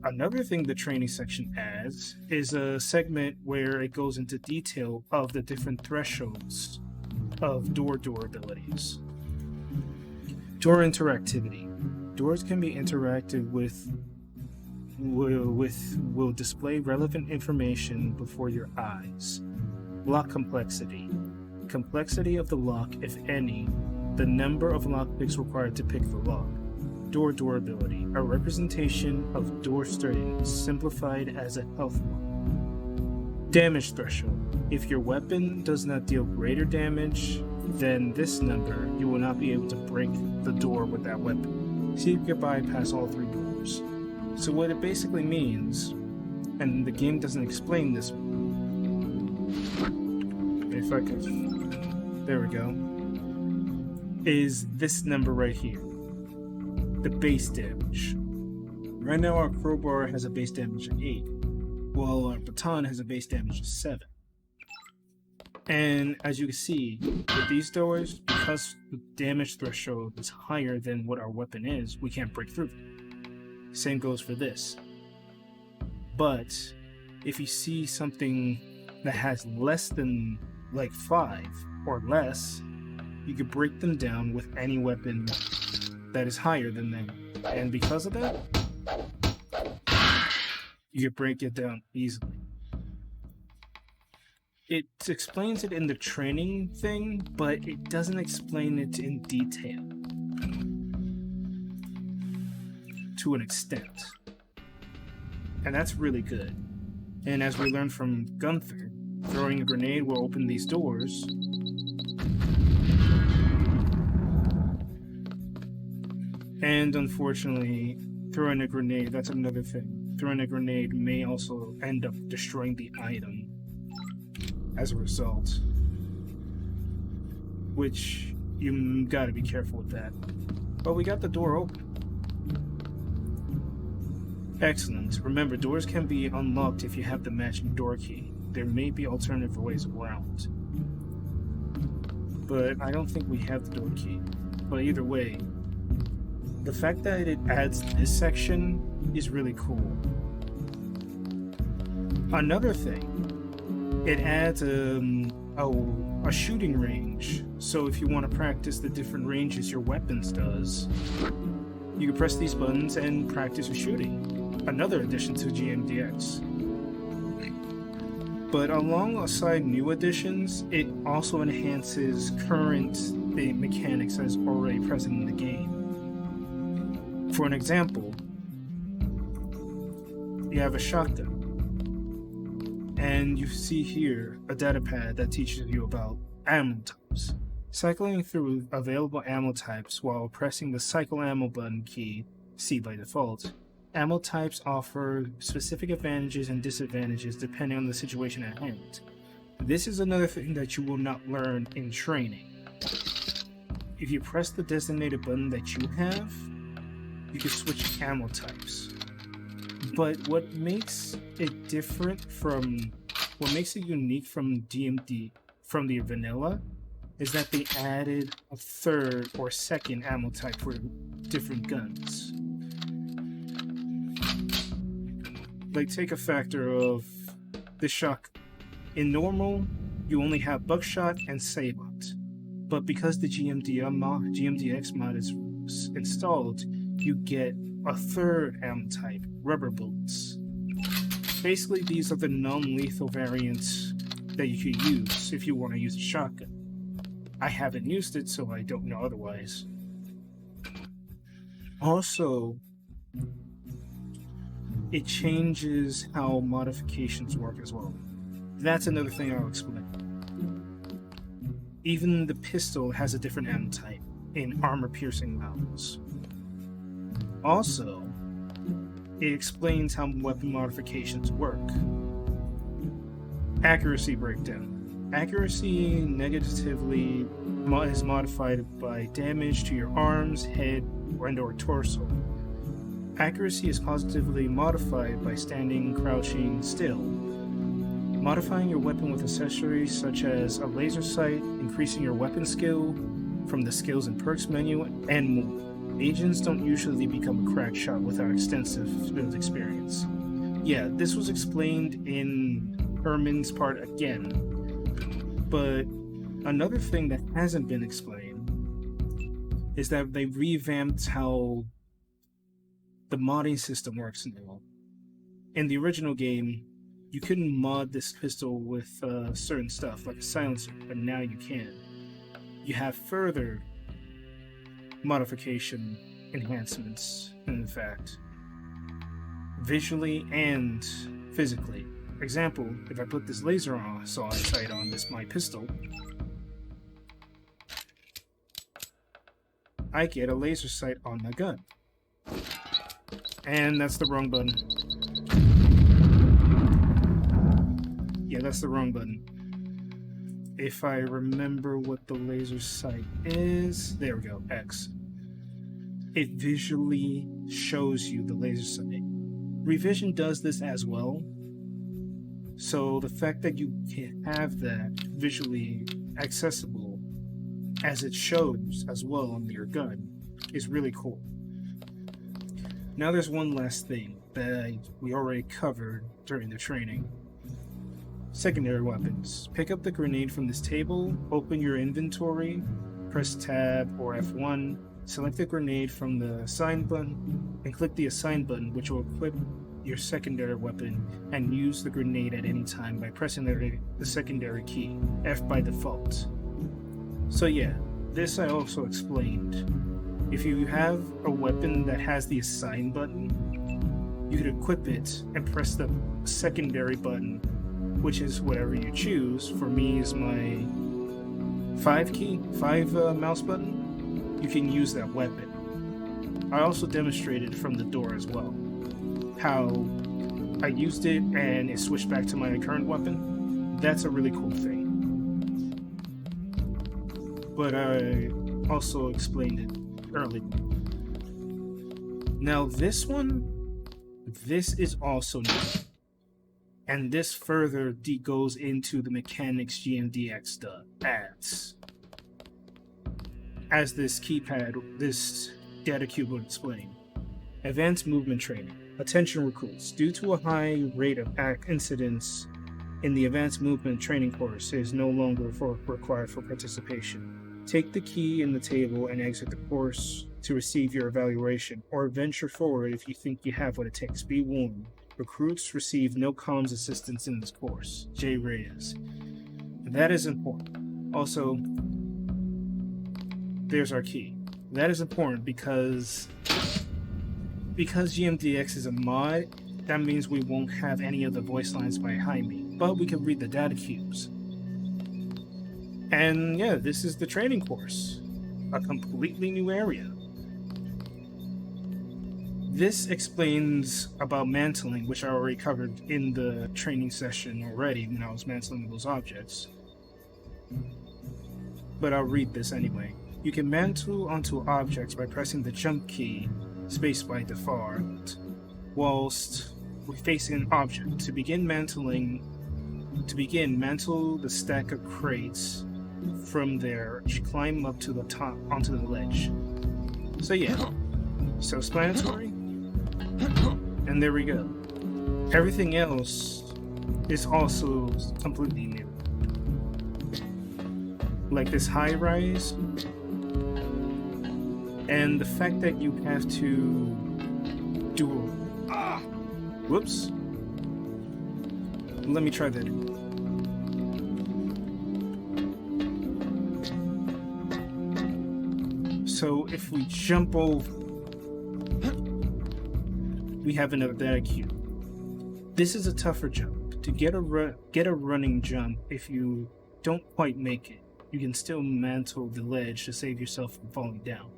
Another thing the training section adds is a segment where it goes into detail of the different thresholds of door abilities. Door interactivity. Doors can be interacted with will display relevant information before your eyes. Lock complexity. Complexity of the lock, if any, the number of lockpicks required to pick the lock. Door durability, a representation of door sturdiness, simplified as a health one. Damage threshold. If your weapon does not deal greater damage than this number, you will not be able to break the door with that weapon. So you can bypass all 3 doors. So what it basically means, and the game doesn't explain this, if I could, there we go, is this number right here, the base damage. Right now our crowbar has a base damage of 8, while our baton has a base damage of 7. And as you can see, with these doors, because the damage threshold is higher than what our weapon is, we can't break through them. Same goes for this. But if you see something that has less than like 5 or less, you can break them down with any weapon that is higher than them. And because of that, you can break it down easily. It explains it in the training thing, but it doesn't explain it in detail. To an extent. And that's really good. And as we learned from Gunther, throwing a grenade will open these doors. And unfortunately, throwing a grenade, that's another thing. Throwing a grenade may also end up destroying the item as a result. Which, you gotta be careful with that. But we got the door open. Excellent. Remember, doors can be unlocked if you have the matching door key. There may be alternative ways around. But I don't think we have the door key. But either way, the fact that it adds this section is really cool. Another thing, it adds a shooting range. So if you want to practice the different ranges your weapons does, you can press these buttons and practice your shooting. Another addition to GMDX. But alongside new additions, it also enhances current mechanics as already present in the game. For an example, you have a shotgun, and you see here a data pad that teaches you about ammo types. Cycling through available ammo types while pressing the cycle ammo button key, C by default, ammo types offer specific advantages and disadvantages depending on the situation at hand. This is another thing that you will not learn in training. If you press the designated button that you have, you can switch ammo types. But what makes it unique from DMD, from the vanilla, is that they added a third or second ammo type for different guns. Like, take a factor of the shotgun. In normal, you only have buckshot and sabot. But because the GMDX mod is installed, you get a third ammo type, rubber bullets. Basically, these are the non-lethal variants that you could use if you want to use a shotgun. I haven't used it, so I don't know otherwise. Also, it changes how modifications work as well. That's another thing I'll explain. Even the pistol has a different ammo type in armor-piercing rounds. Also, it explains how weapon modifications work. Accuracy breakdown. Accuracy negatively is modified by damage to your arms, head, and/or torso. Accuracy is positively modified by standing, crouching, still. Modifying your weapon with accessories such as a laser sight, increasing your weapon skill from the skills and perks menu, and more. Agents don't usually become a crack shot without extensive field experience. Yeah, this was explained in Herman's part again. But another thing that hasn't been explained is that they revamped how the modding system works now. In the original game, you couldn't mod this pistol with certain stuff, like a silencer, but now you can. You have further modification enhancements, in fact, visually and physically. Example, if I put this laser saw sight on my pistol, I get a laser sight on my gun. And that's the wrong button. Yeah, that's the wrong button. If I remember what the laser sight is, there we go, X. It visually shows you the laser sight. Revision does this as well. So the fact that you can have that visually accessible as it shows as well on your gun is really cool. Now there's one last thing that we already covered during the training. Secondary weapons. Pick up the grenade from this table, open your inventory, press tab or F1, select the grenade from the assign button, and click the assign button, which will equip your secondary weapon, and use the grenade at any time by pressing the secondary key, F by default. So yeah, this I also explained. If you have a weapon that has the assign button, you could equip it and press the secondary button, which is whatever you choose. For me is my 5 mouse button. You can use that weapon. I also demonstrated from the door as well how I used it and it switched back to my current weapon. That's a really cool thing. But I also explained it earlier. Now this is also new. And this further goes into the mechanics GMDX adds. As this keypad, this data cube will explain. Advanced movement training. Attention recruits. Due to a high rate of incidents in the advanced movement training course, it is no longer required for participation. Take the key in the table and exit the course to receive your evaluation, or venture forward if you think you have what it takes. Be warned. Recruits receive no comms assistance in this course. J. Reyes. That is important. Also, there's our key. That is important because GMDX is a mod, that means we won't have any of the voice lines behind me, but we can read the data cubes. And yeah, this is the training course. A completely new area. This explains about mantling, which I already covered in the training session already when I was mantling those objects. But I'll read this anyway. You can mantle onto objects by pressing the jump key, space by default, whilst facing an object. To begin, mantle the stack of crates. From there, you climb up to the top onto the ledge. So yeah, self-explanatory. And there we go. Everything else is also completely new. Like this high rise, and the fact that you have to do whoops. Let me try that again. So if we jump over, we have another data cube. This is a tougher jump. To get a running jump, if you don't quite make it, you can still mantle the ledge to save yourself from falling down.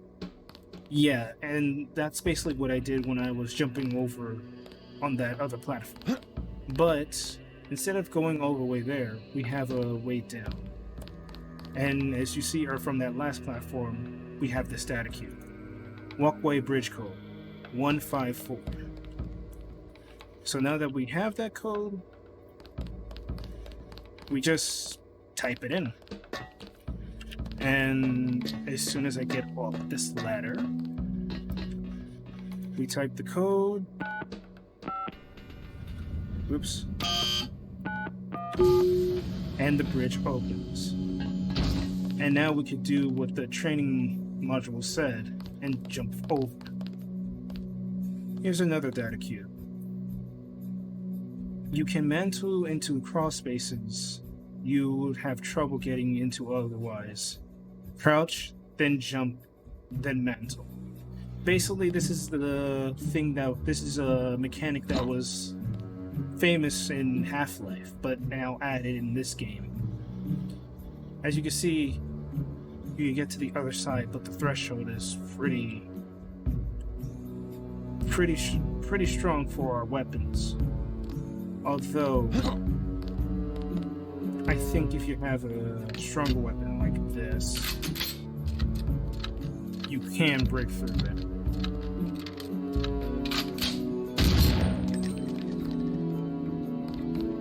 Yeah, and that's basically what I did when I was jumping over on that other platform. But instead of going all the way there, we have a way down. And as you see, or from that last platform, we have this data cube. Walkway bridge code 154. So now that we have that code, we just type it in. And as soon as I get off this ladder, we type the code. Oops. And the bridge opens. And now we could do what the training module said and jump over. Here's another data cube. You can mantle into crawl spaces you would have trouble getting into otherwise. Crouch, then jump, then mantle. basically, this is this is a mechanic that was famous in Half-Life, but now added in this game. As you can see, you can get to the other side, but the threshold is pretty strong for our weapons. Although, I think if you have a stronger weapon like this, you can break through it.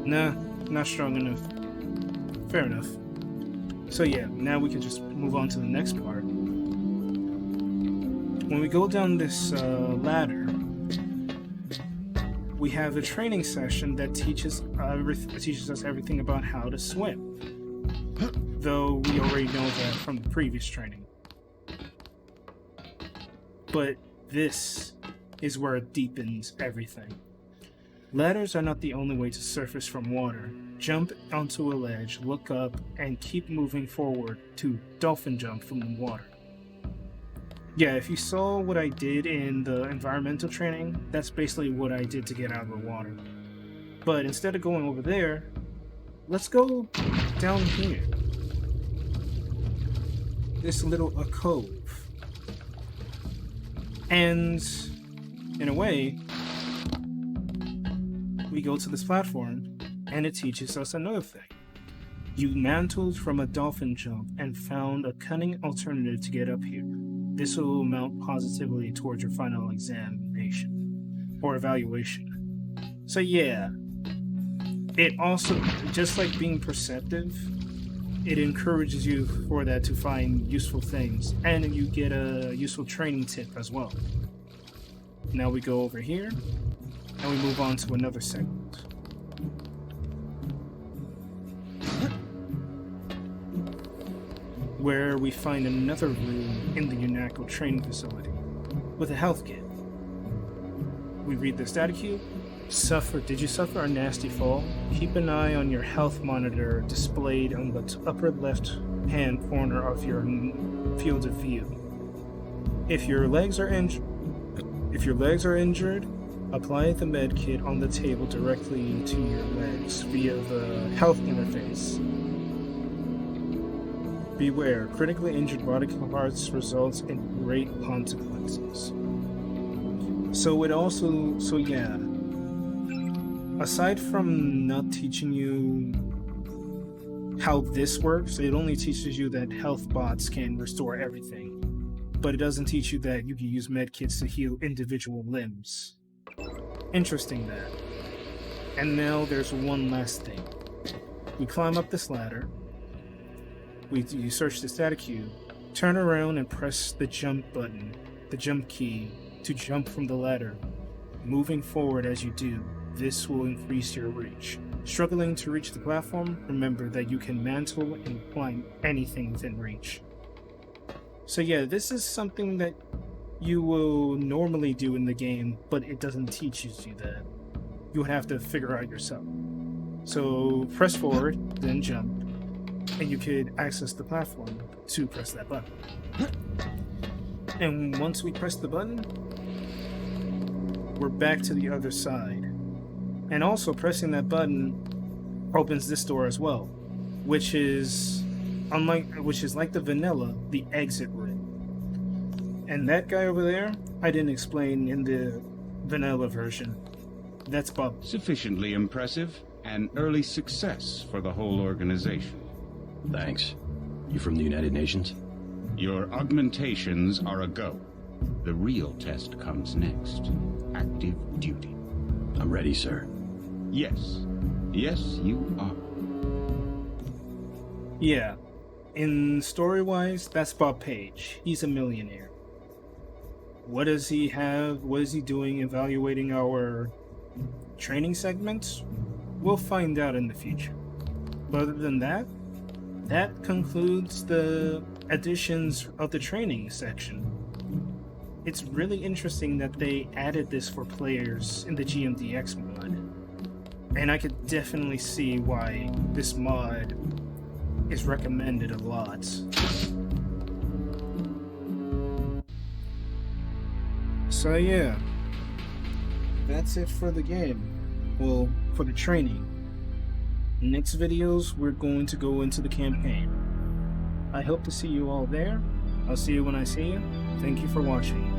Nah, not strong enough. Fair enough. So yeah, now we can just move on to the next part. When we go down this ladder, we have a training session that teaches us everything about how to swim. Though we already know that from the previous training. But this is where it deepens everything. Ladders are not the only way to surface from water. Jump onto a ledge, look up, and keep moving forward to dolphin jump from the water. Yeah, if you saw what I did in the environmental training, that's basically what I did to get out of the water. But instead of going over there, let's go down here. This little cove. And in a way, we go to this platform, and it teaches us another thing. You mantled from a dolphin jump and found a cunning alternative to get up here. This will mount positively towards your final examination or evaluation. So yeah, it also, just like being perceptive, it encourages you for that to find useful things, and you get a useful training tip as well. Now we go over here, and we move on to another segment. Where we find another room in the UNACO training facility with a health kit. We read the static cube. Did you suffer a nasty fall? Keep an eye on your health monitor displayed on the upper left-hand corner of your field of view. If your legs are injured, apply the med kit on the table directly to your legs via the health interface. Beware, critically injured body parts results in great consequences. Yeah. Aside from not teaching you how this works, it only teaches you that health bots can restore everything. But it doesn't teach you that you can use medkits to heal individual limbs. Interesting that. And now there's one last thing. We climb up this ladder. You search the static cube, turn around and press the jump button, the jump key, to jump from the ladder. Moving forward as you do, this will increase your reach. Struggling to reach the platform, remember that you can mantle and climb anything within reach. So yeah, this is something that you will normally do in the game, but it doesn't teach you to do that. You would have to figure out yourself. So press forward, then jump, and you could access the platform to press that button. And once we press the button, we're back to the other side. And also pressing that button opens this door as well, which is like the vanilla, the exit room. And that guy over there, I didn't explain in the vanilla version. That's Bob. Sufficiently impressive, and early success for the whole organization. Thanks. You from the United Nations? Your augmentations are a go. The real test comes next. Active duty. I'm ready, sir. Yes. Yes, you are. Yeah. In story-wise, that's Bob Page. He's a millionaire. What does he have? What is he doing evaluating our training segments? We'll find out in the future. But other than that, that concludes the additions of the training section. It's really interesting that they added this for players in the GMDX mod. And I could definitely see why this mod is recommended a lot. So yeah, that's it for the game. Well, for the training. Next videos, we're going to go into the campaign. I hope to see you all there. I'll see you when I see you. Thank you for watching.